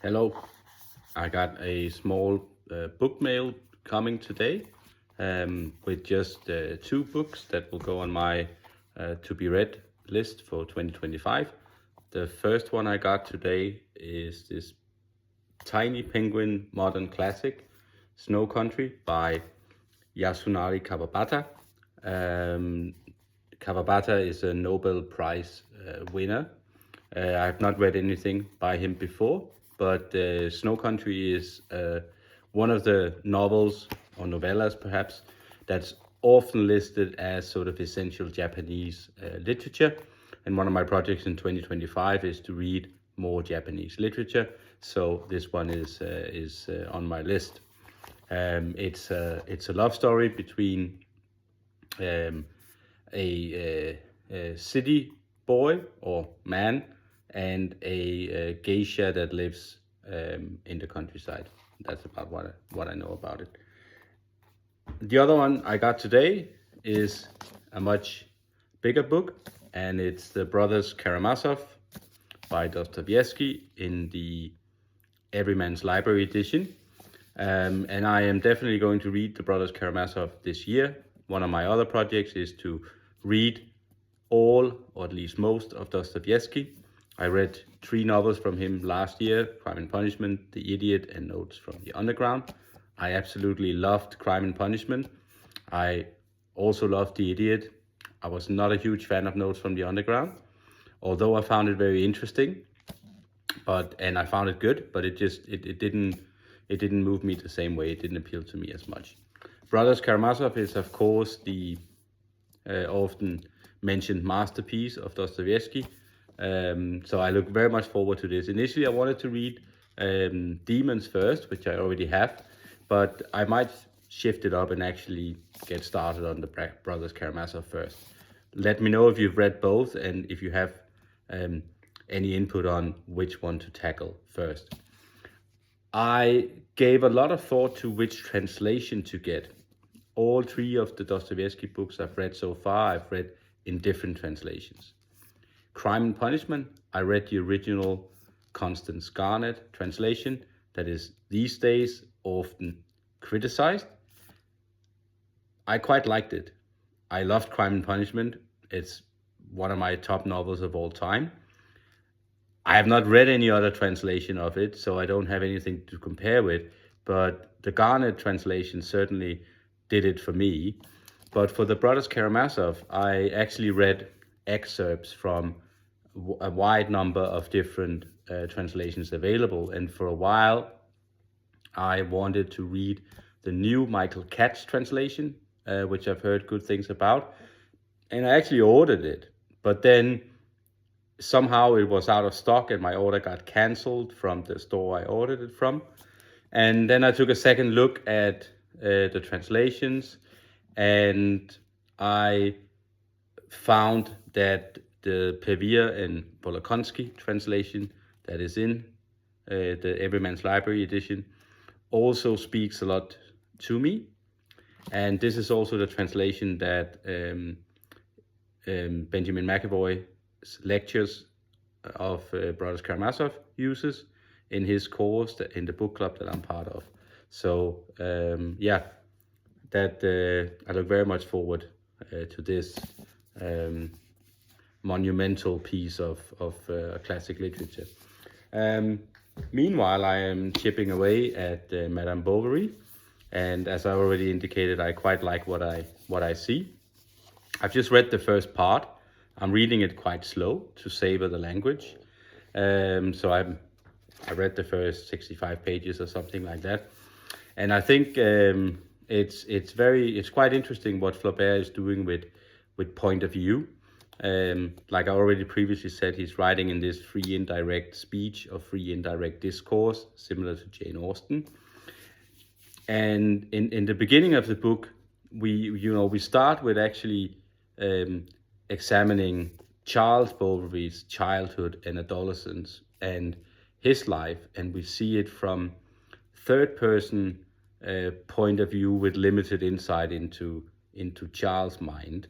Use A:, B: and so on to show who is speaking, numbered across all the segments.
A: Hello, I got a small book mail coming today with just two books that will go on my to be read list for 2025. The first one I got today is this tiny penguin modern classic, Snow Country by Yasunari Kawabata. Um, Kawabata is a Nobel Prize winner. I have not read anything by him before, but Snow Country is one of the novels or novellas, perhaps, that's often listed as sort of essential Japanese literature. And one of my projects in 2025 is to read more Japanese literature. So this one is on my list. It's a love story between a city boy or man and a geisha that lives in the countryside. That's about what I know about it. The other one I got today is a much bigger book, and it's The Brothers Karamazov by Dostoevsky in the Everyman's Library edition. And I am definitely going to read The Brothers Karamazov this year. One of my other projects is to read all, or at least most, of Dostoevsky. I read 3 novels from him last year: Crime and Punishment, The Idiot, and Notes from the Underground. I absolutely loved Crime and Punishment. I also loved The Idiot. I was not a huge fan of Notes from the Underground, although I found it very interesting. And I found it good, but it didn't move me the same way. It didn't appeal to me as much. Brothers Karamazov is, of course, the often mentioned masterpiece of Dostoevsky. So I look very much forward to this. Initially, I wanted to read Demons first, which I already have, but I might shift it up and actually get started on the Brothers Karamazov first. Let me know if you've read both and if you have any input on which one to tackle first. I gave a lot of thought to which translation to get. All 3 of the Dostoevsky books I've read so far, I've read in different translations. Crime and Punishment, I read the original Constance Garnett translation that is these days often criticized. I quite liked it. I loved Crime and Punishment. It's one of my top novels of all time. I have not read any other translation of it, so I don't have anything to compare with, but the Garnett translation certainly did it for me. But for the Brothers Karamazov, I actually read excerpts from a wide number of different translations available, and for a while I wanted to read the new Michael Katz translation, which I've heard good things about, and I actually ordered it, but then somehow it was out of stock and my order got cancelled from the store I ordered it from. And then I took a second look at the translations, and I found that the Pevere and Bolokonsky translation that is in the Everyman's Library edition also speaks a lot to me. And this is also the translation that Benjamin McAvoy's lectures of Brothers Karamazov uses in his course in the book club that I'm part of. So I look very much forward to this monumental piece of classic literature. Meanwhile, I am chipping away at Madame Bovary, and as I already indicated, I quite like what I see. I've just read the first part. I'm reading it quite slow to savor the language. So I read the first 65 pages or something like that, and I think it's quite interesting what Flaubert is doing with point of view. Like I already previously said, he's writing in this free indirect speech or free indirect discourse, similar to Jane Austen. And in the beginning of the book, we start with actually examining Charles Bovary's childhood and adolescence and his life, and we see it from third person point of view with limited insight into Charles' mind.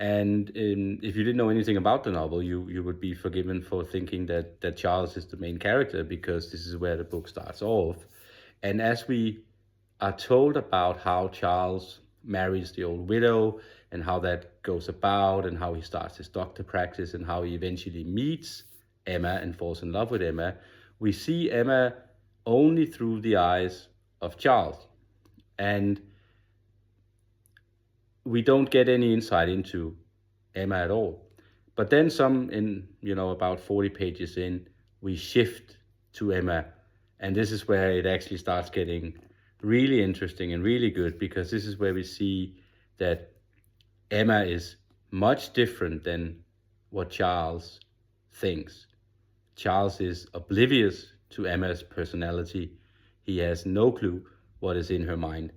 A: And if you didn't know anything about the novel, you would be forgiven for thinking that Charles is the main character, because this is where the book starts off. And as we are told about how Charles marries the old widow and how that goes about and how he starts his doctor practice and how he eventually meets Emma and falls in love with Emma, we see Emma only through the eyes of Charles. And we don't get any insight into Emma at all. But then about 40 pages in, we shift to Emma. And this is where it actually starts getting really interesting and really good, because this is where we see that Emma is much different than what Charles thinks. Charles is oblivious to Emma's personality. He has no clue what is in her mind.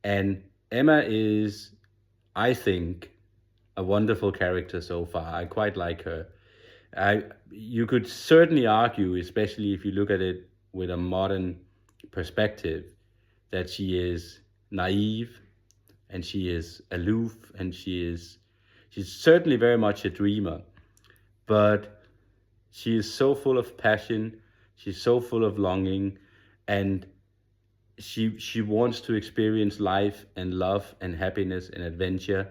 A: And Emma is, I think, a wonderful character so far. I quite like her. You could certainly argue, especially if you look at it with a modern perspective, that she is naive and she is aloof and she's certainly very much a dreamer. But she is so full of passion, she's so full of longing, and she wants to experience life and love and happiness and adventure.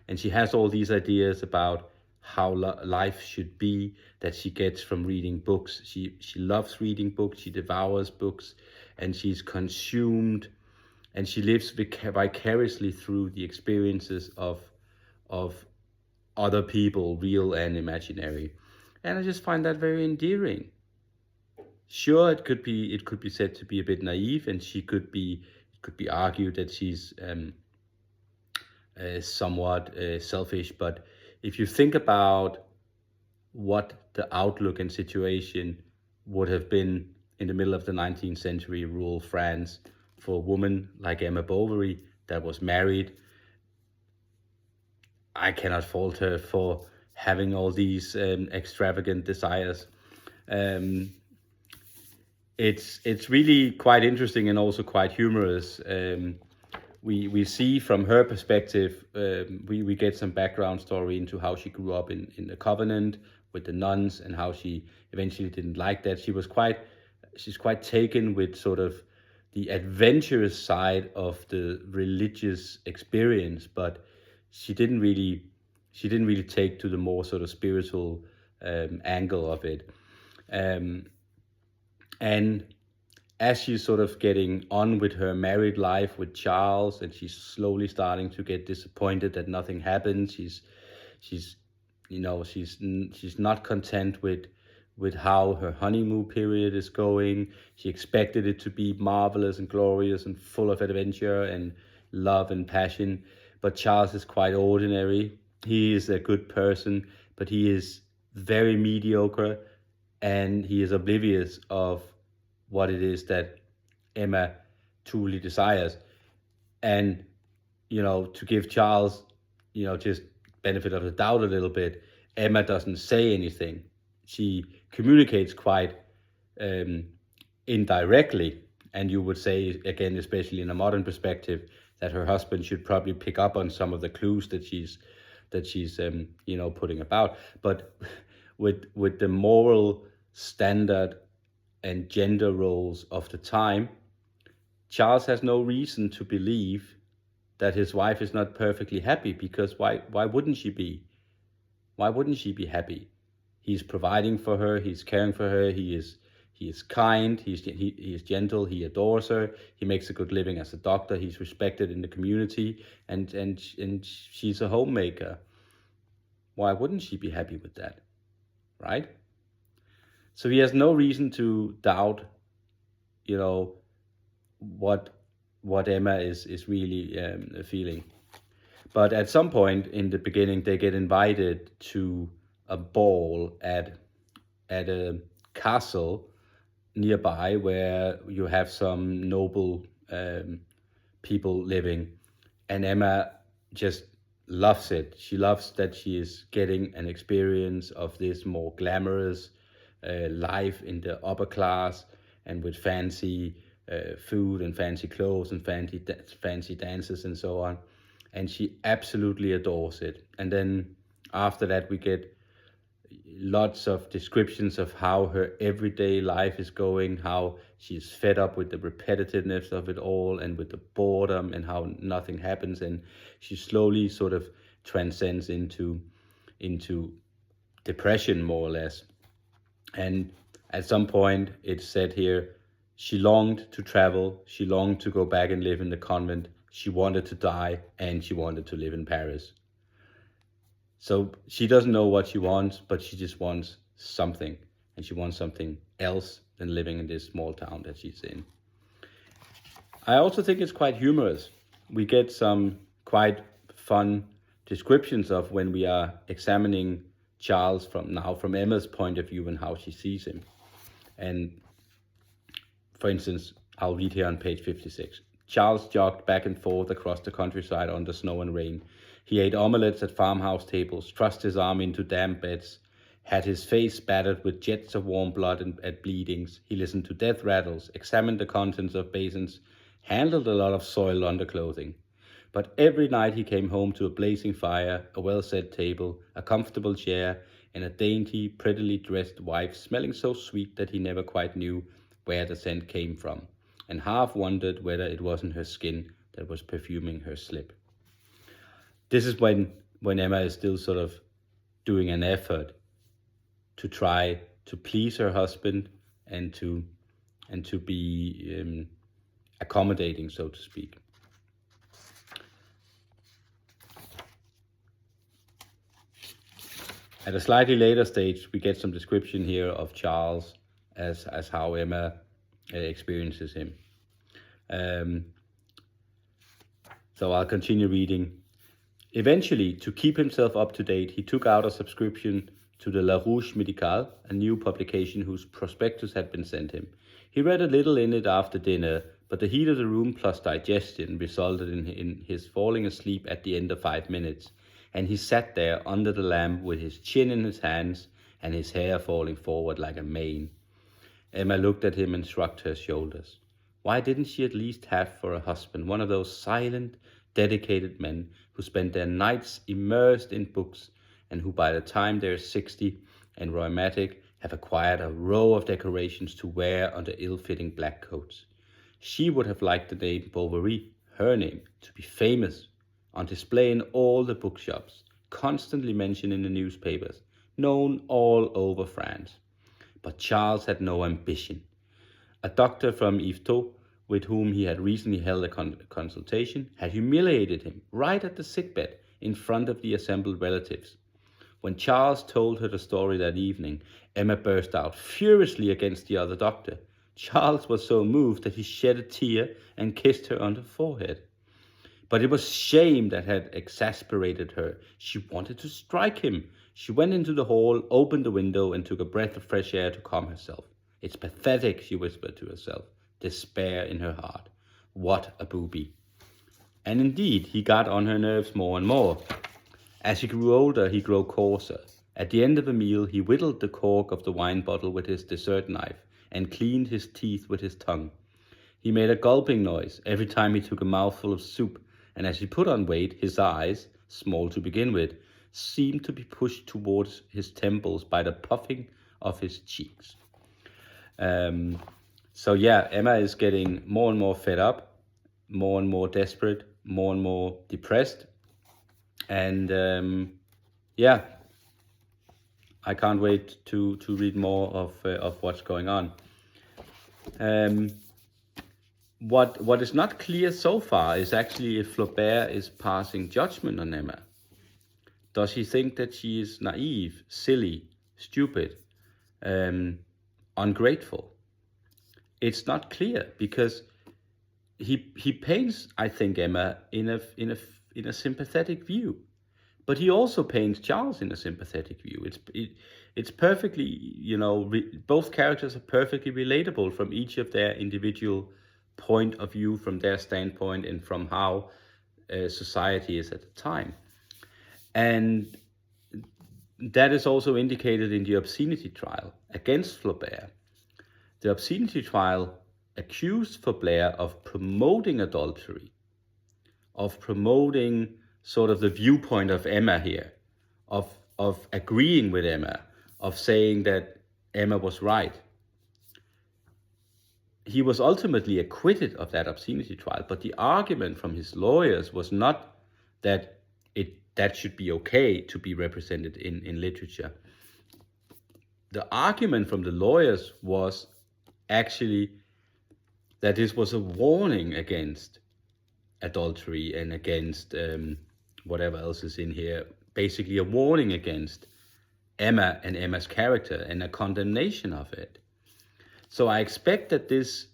A: And she has all these ideas about how life should be that she gets from reading books. She loves reading books, she devours books, and she's consumed, and she lives vicariously through the experiences of other people, real and imaginary. And I just find that very endearing. Sure, it could be said to be a bit naive, and it could be argued that she's somewhat selfish. But if you think about what the outlook and situation would have been in the middle of the 19th century rural France for a woman like Emma Bovary that was married, I cannot fault her for having all these extravagant desires. It's really quite interesting and also quite humorous. We see from her perspective, we get some background story into how she grew up in the convent with the nuns and how she eventually didn't like that. She's quite taken with sort of the adventurous side of the religious experience, but she didn't really take to the more sort of spiritual angle of it. And as she's sort of getting on with her married life with Charles, and she's slowly starting to get disappointed that nothing happens, she's not content with how her honeymoon period is going. She expected it to be marvelous and glorious and full of adventure and love and passion, but Charles is quite ordinary. He is a good person, but he is very mediocre, and he is oblivious of what it is that Emma truly desires. And, to give Charles, just benefit of the doubt a little bit, Emma doesn't say anything. She communicates quite indirectly. And you would say, again, especially in a modern perspective, that her husband should probably pick up on some of the clues that she's putting about. But with the moral standard and gender roles of the time, Charles has no reason to believe that his wife is not perfectly happy, because why wouldn't she be? Why wouldn't she be happy? He's providing for her, he's caring for her, he is kind, he is gentle, he adores her, he makes a good living as a doctor, he's respected in the community, and she's a homemaker. Why wouldn't she be happy with that? Right? So he has no reason to doubt, what Emma is really feeling. But at some point in the beginning, they get invited to a ball at a castle nearby where you have some noble people living, and Emma just loves it. She loves that she is getting an experience of this more glamorous life in the upper class, and with fancy food and fancy clothes and fancy dances and so on. and she absolutely adores it. And then after that, we get lots of descriptions of how her everyday life is going, how she's fed up with the repetitiveness of it all and with the boredom and how nothing happens, and she slowly sort of transcends into depression, more or less. And at some point, it's said here, she longed to travel, she longed to go back and live in the convent, she wanted to die, and she wanted to live in Paris. So she doesn't know what she wants, but she just wants something. And she wants something else than living in this small town that she's in. I also think it's quite humorous. We get some quite fun descriptions of when we are examining Charles from Emma's point of view and how she sees him. And for instance, I'll read here on page 56. Charles jogged back and forth across the countryside under snow and rain. He ate omelettes at farmhouse tables, thrust his arm into damp beds, had his face spattered with jets of warm blood and bleedings. He listened to death rattles, examined the contents of basins, handled a lot of soiled underclothing. But every night he came home to a blazing fire, a well-set table, a comfortable chair, and a dainty, prettily dressed wife smelling so sweet that he never quite knew where the scent came from, and half wondered whether it wasn't her skin that was perfuming her slip. This is when Emma is still sort of doing an effort to try to please her husband and to be accommodating, so to speak. At a slightly later stage, we get some description here of Charles as how Emma experiences him. So I'll continue reading. Eventually, to keep himself up to date, he took out a subscription to the La Ruche Médicale, a new publication whose prospectus had been sent him. He read a little in it after dinner, but the heat of the room plus digestion resulted in his falling asleep at the end of 5 minutes, and he sat there under the lamp with his chin in his hands and his hair falling forward like a mane. Emma looked at him and shrugged her shoulders. Why didn't she at least have for a husband one of those silent, dedicated men who spend their nights immersed in books and who by the time they're 60 and rheumatic have acquired a row of decorations to wear under ill-fitting black coats? She would have liked the name Bovary, her name, to be famous, on display in all the bookshops, constantly mentioned in the newspapers, known all over France. But Charles had no ambition. A doctor from Yvetot, with whom he had recently held a consultation, had humiliated him right at the sickbed in front of the assembled relatives. When Charles told her the story that evening, Emma burst out furiously against the other doctor. Charles was so moved that he shed a tear and kissed her on the forehead. But it was shame that had exasperated her. She wanted to strike him. She went into the hall, opened the window, and took a breath of fresh air to calm herself. It's pathetic, she whispered to herself, despair in her heart. What a booby. And indeed, he got on her nerves more and more. As he grew older, he grew coarser. At the end of a meal, he whittled the cork of the wine bottle with his dessert knife and cleaned his teeth with his tongue. He made a gulping noise every time he took a mouthful of soup, and as he put on weight, his eyes, small to begin with, seemed to be pushed towards his temples by the puffing of his cheeks. So yeah, Emma is getting more and more fed up, more and more desperate, more and more depressed. And yeah, I can't wait to read more of what's going on. What is not clear so far is actually if Flaubert is passing judgment on Emma. Does he think that she is naive, silly, stupid, ungrateful? It's not clear because he paints, I think, Emma in a sympathetic view, but he also paints Charles in a sympathetic view. It's perfectly, both characters are perfectly relatable from each of their individual point of view, from their standpoint, and from how society is at the time. And that is also indicated in the obscenity trial against Flaubert. The obscenity trial accused Flaubert of promoting adultery, of promoting sort of the viewpoint of Emma here, of agreeing with Emma, of saying that Emma was right. He was ultimately acquitted of that obscenity trial, but the argument from his lawyers was not that that should be okay to be represented in literature. The argument from the lawyers was actually that this was a warning against adultery and against whatever else is in here, basically a warning against Emma and Emma's character and a condemnation of it. So I expect that this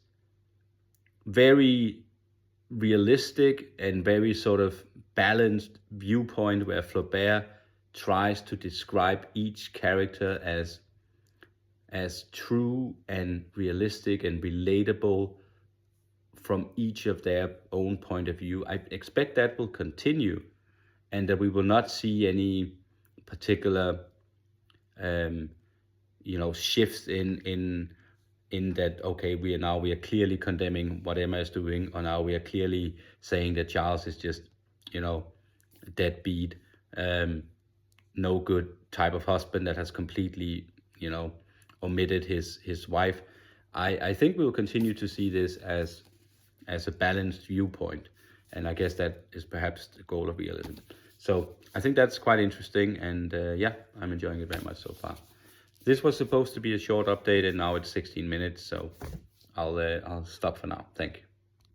A: very realistic and very sort of balanced viewpoint where Flaubert tries to describe each character as true and realistic and relatable from each of their own point of view, I expect that will continue, and that we will not see any particular shifts in that, okay, we are clearly condemning what Emma is doing, or now we are clearly saying that Charles is just, deadbeat, no good type of husband that has completely, omitted his wife. I think we will continue to see this as a balanced viewpoint, and I guess that is perhaps the goal of realism. So I think that's quite interesting, and I'm enjoying it very much so far. This was supposed to be a short update, and now it's 16 minutes, so I'll stop for now. Thank you.